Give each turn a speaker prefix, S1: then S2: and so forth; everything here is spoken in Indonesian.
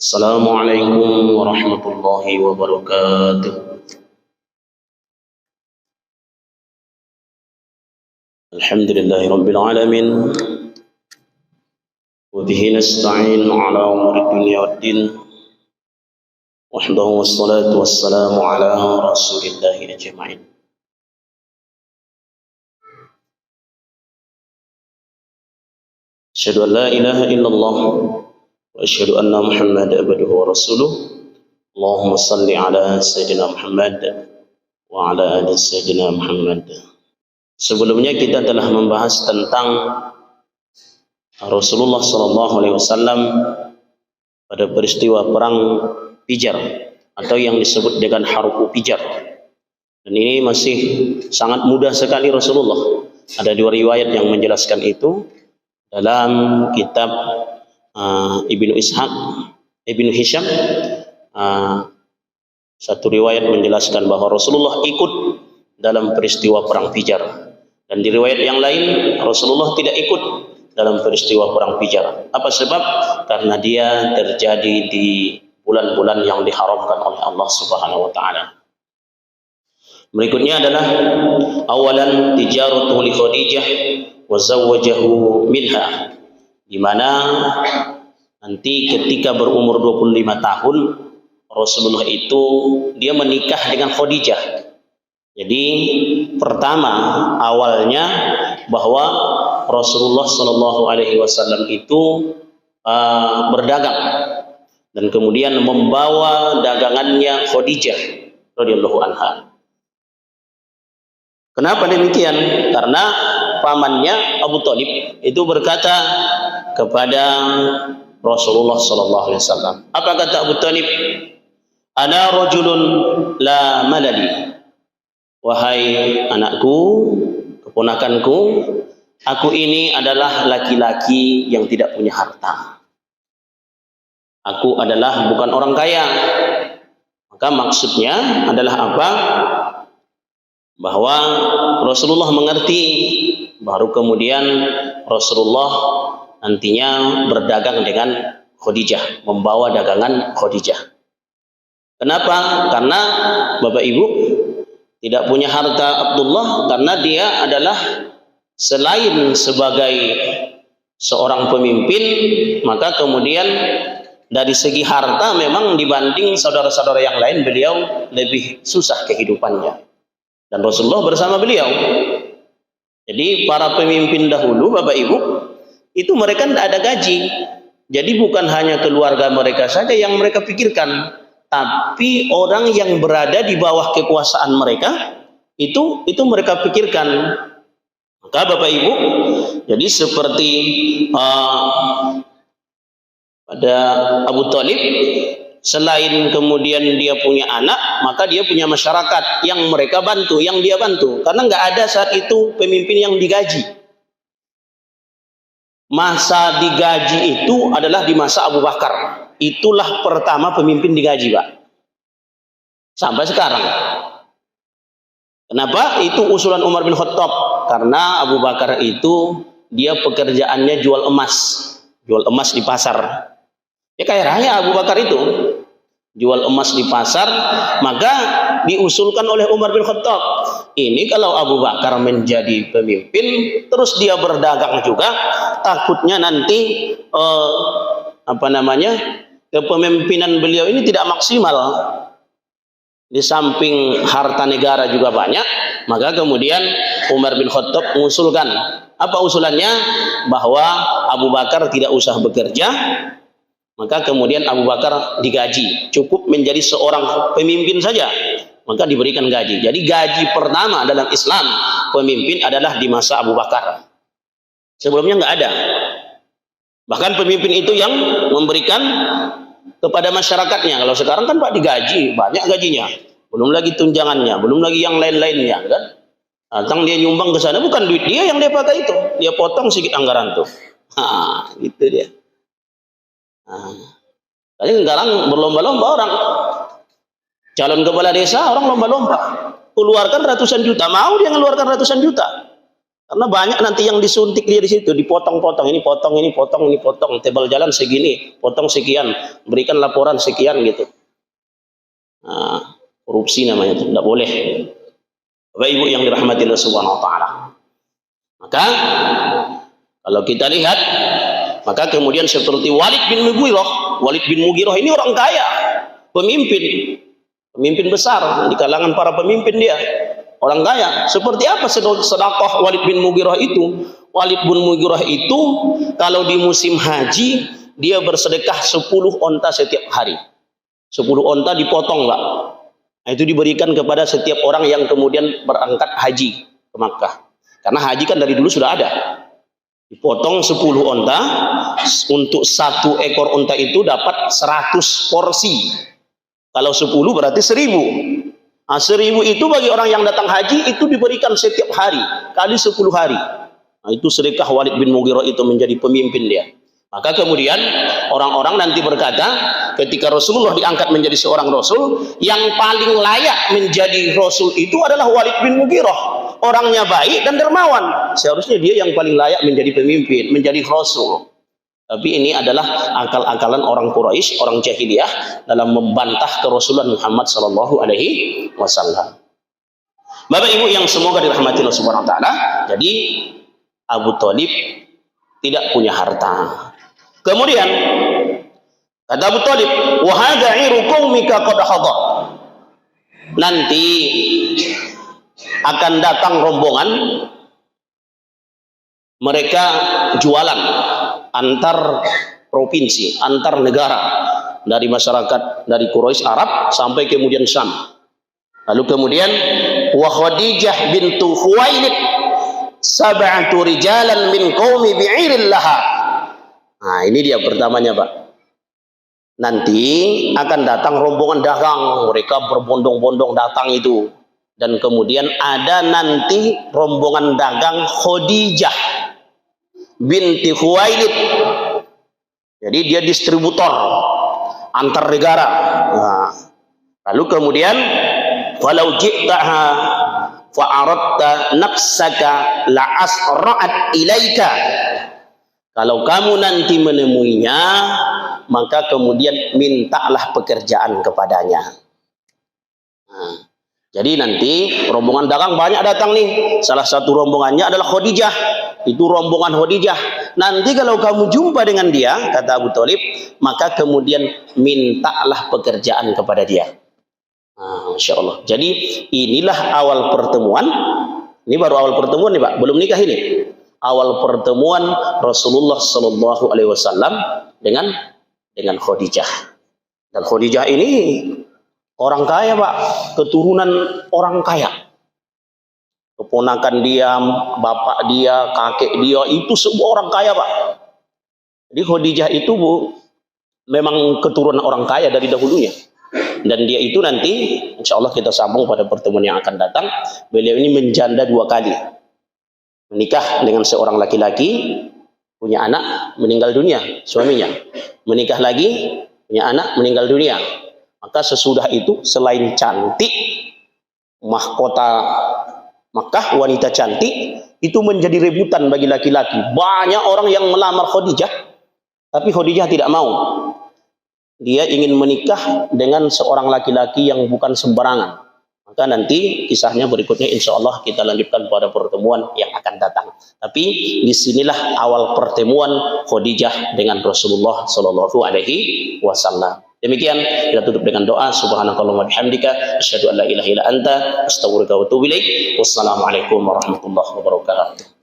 S1: Assalamualaikum warahmatullahi wabarakatuh. Alhamdulillahi rabbil alamin. Wa bihi nasta'in ala umuri dunya waddin. Wahdahu wassalatu wassalamu ala rasulillahi ajma'in. Asyhadu an la ilaha illallah wa asyhadu anna Muhammadan abduhu wa rasuluh. Allahumma salli ala sayyidina Muhammad wa ala ali sayyidina Muhammad. Sebelumnya kita telah membahas tentang Rasulullah SAW pada peristiwa perang Fijar atau yang disebut dengan Harbu Fijar. Dan ini masih sangat mudah sekali Rasulullah. Ada dua riwayat yang menjelaskan itu dalam kitab Ibnu Ishaq, Ibnu Hisham. Satu riwayat menjelaskan bahwa Rasulullah ikut dalam peristiwa perang Fijar, dan di riwayat yang lain Rasulullah tidak ikut dalam peristiwa perang Fijar. Apa sebab? Karena dia terjadi di bulan-bulan yang diharamkan oleh Allah Subhanahu wa taala. Berikutnya adalah awalan tijaratu li Khadijah wa zawwajahu minha, di mana nanti ketika berumur 25 tahun Rasulullah itu dia menikah dengan Khadijah. Jadi pertama awalnya bahwa Rasulullah Shallallahu Alaihi Wasallam itu berdagang dan kemudian membawa dagangannya Khadijah radhiyallahu anha. Kenapa demikian? Karena pamannya Abu Thalib itu berkata kepada Rasulullah Shallallahu Alaihi Wasallam. Apa kata Abu Thalib? Ana rajulun la malali. Wahai anakku, keponakanku, aku ini adalah laki-laki yang tidak punya harta. Aku adalah bukan orang kaya. Maka maksudnya adalah apa? Bahwa Rasulullah mengerti, baru kemudian Rasulullah nantinya berdagang dengan Khadijah, membawa dagangan Khadijah. Kenapa? Karena Bapak Ibu tidak punya harta Abdullah, karena dia adalah selain sebagai seorang pemimpin, maka kemudian dari segi harta memang dibanding saudara-saudara yang lain beliau lebih susah kehidupannya. Dan Rasulullah bersama beliau. Jadi para pemimpin dahulu Bapak Ibu itu mereka tidak ada gaji. Jadi bukan hanya keluarga mereka saja yang mereka pikirkan, tapi orang yang berada di bawah kekuasaan mereka itu mereka pikirkan. Maka Bapak Ibu, jadi seperti pada Abu Thalib, selain kemudian dia punya anak, maka dia punya masyarakat yang mereka bantu, yang dia bantu. Karena nggak ada saat itu pemimpin yang digaji. Masa digaji itu adalah di masa Abu Bakar. Itulah pertama pemimpin digaji, Pak. Sampai sekarang. Kenapa? Itu usulan Umar bin Khattab. Karena Abu Bakar itu dia pekerjaannya jual emas. Jual emas di pasar. Ya kaya raya Abu Bakar itu. Jual emas di pasar, maka diusulkan oleh Umar bin Khattab. Ini kalau Abu Bakar menjadi pemimpin, terus dia berdagang juga, takutnya nanti kepemimpinan beliau ini tidak maksimal. Di samping harta negara juga banyak, maka kemudian Umar bin Khattab mengusulkan. Apa usulannya? Bahwa Abu Bakar tidak usah bekerja, maka kemudian Abu Bakar digaji, cukup menjadi seorang pemimpin saja, maka diberikan gaji. Jadi gaji pertama dalam Islam pemimpin adalah di masa Abu Bakar. Sebelumnya nggak ada. Bahkan pemimpin itu yang memberikan kepada masyarakatnya. Kalau sekarang kan Pak digaji, banyak gajinya, belum lagi tunjangannya, belum lagi yang lain-lainnya, kan? Datang dia nyumbang ke sana, bukan duit dia yang dia pakai itu, dia potong sedikit anggaran tuh. Gitu dia. Tadi sekarang berlomba-lomba orang calon kepala desa, orang lomba-lomba keluarkan ratusan juta, mau dia mengeluarkan ratusan juta. Karena banyak nanti yang disuntik dia di situ, dipotong-potong, ini potong, ini potong, ini potong, tebal jalan segini, potong sekian, berikan laporan sekian gitu. Nah, korupsi namanya itu, tidak boleh. Bapak Ibu yang dirahmati Allah Subhanahu wa taala. Maka kalau kita lihat, maka kemudian seperti Walid bin Mughirah ini orang kaya, pemimpin besar di kalangan para pemimpin dia. Orang kaya. Seperti apa sedekah Walid bin Mughirah itu? Walid bin Mughirah itu kalau di musim haji dia bersedekah 10 onta setiap hari. 10 onta dipotong, Pak. Nah, itu diberikan kepada setiap orang yang kemudian berangkat haji ke Makkah. Karena haji kan dari dulu sudah ada. Dipotong 10 onta, untuk 1 ekor onta itu dapat 100 porsi. Kalau 10 berarti 1000. Nah, 1000 itu bagi orang yang datang haji itu diberikan setiap hari kali 10 hari. Nah, itu sedekah Walid bin Mughirah itu menjadi pemimpin dia. Maka kemudian orang-orang nanti berkata, ketika Rasulullah diangkat menjadi seorang Rasul, yang paling layak menjadi Rasul itu adalah Walid bin Mughirah. Orangnya baik dan dermawan. Seharusnya dia yang paling layak menjadi pemimpin, menjadi Rasul. Tapi ini adalah akal-akalan orang Quraisy, orang jahiliyah dalam membantah kerasulan Muhammad sallallahu alaihi wasallam. Bapak Ibu yang semoga dirahmati Allah Subhanahu wa taala, jadi Abu Thalib tidak punya harta. Kemudian kata Abu Thalib, "Wa hadza 'iru qaumika qad hadar." Nanti akan datang rombongan mereka jualan antar provinsi, antar negara, dari masyarakat dari Quraisy Arab sampai kemudian Syam. Lalu kemudian wa Khadijah bintu Khuwailid sab'atu rijalan min qaumi bi'iril laha. Nah, ini dia pertamanya, Pak. Nanti akan datang rombongan dagang, mereka berbondong-bondong datang itu. Dan kemudian ada nanti rombongan dagang Khadijah binti Khuwailid. Jadi dia distributor antar negara. Nah, lalu kemudian walau ji'taha fa aradta nafsaka la asra'at ilaika. Kalau kamu nanti menemuinya, maka kemudian mintalah pekerjaan kepadanya. Nah, jadi nanti rombongan dagang banyak datang nih. Salah satu rombongannya adalah Khadijah. Itu rombongan Khadijah. Nanti kalau kamu jumpa dengan dia, kata Abu Thalib, maka kemudian mintalah pekerjaan kepada dia. Nah, Masya Allah. Jadi inilah awal pertemuan. Ini baru awal pertemuan nih, Pak. Belum nikah ini. Awal pertemuan Rasulullah Sallallahu Alaihi Wasallam dengan Khadijah. Dan Khadijah ini orang kaya, Pak. Keturunan orang kaya. Keponakan dia, bapak dia, kakek dia, itu semua orang kaya, Pak. Jadi Khadijah itu, Bu, memang keturunan orang kaya dari dahulunya. Dan dia itu nanti, insya Allah kita sambung pada pertemuan yang akan datang. Beliau ini menjanda 2 kali. Menikah dengan seorang laki-laki, punya anak, meninggal dunia, suaminya. Menikah lagi, punya anak, meninggal dunia. Maka sesudah itu, selain cantik, mahkota Makkah, wanita cantik, itu menjadi rebutan bagi laki-laki. Banyak orang yang melamar Khadijah, tapi Khadijah tidak mau. Dia ingin menikah dengan seorang laki-laki yang bukan sembarangan. Maka nanti kisahnya berikutnya insya Allah kita lanjutkan pada pertemuan yang akan datang. Tapi disinilah awal pertemuan Khadijah dengan Rasulullah Sallallahu Alaihi Wasallam. Demikian kita tutup dengan doa. Subhanakallahumma bihamdika asyhadu an la ilaha illa anta astaghfiruka wa atubu ilaik. Wassalamualaikum warahmatullahi wabarakatuh.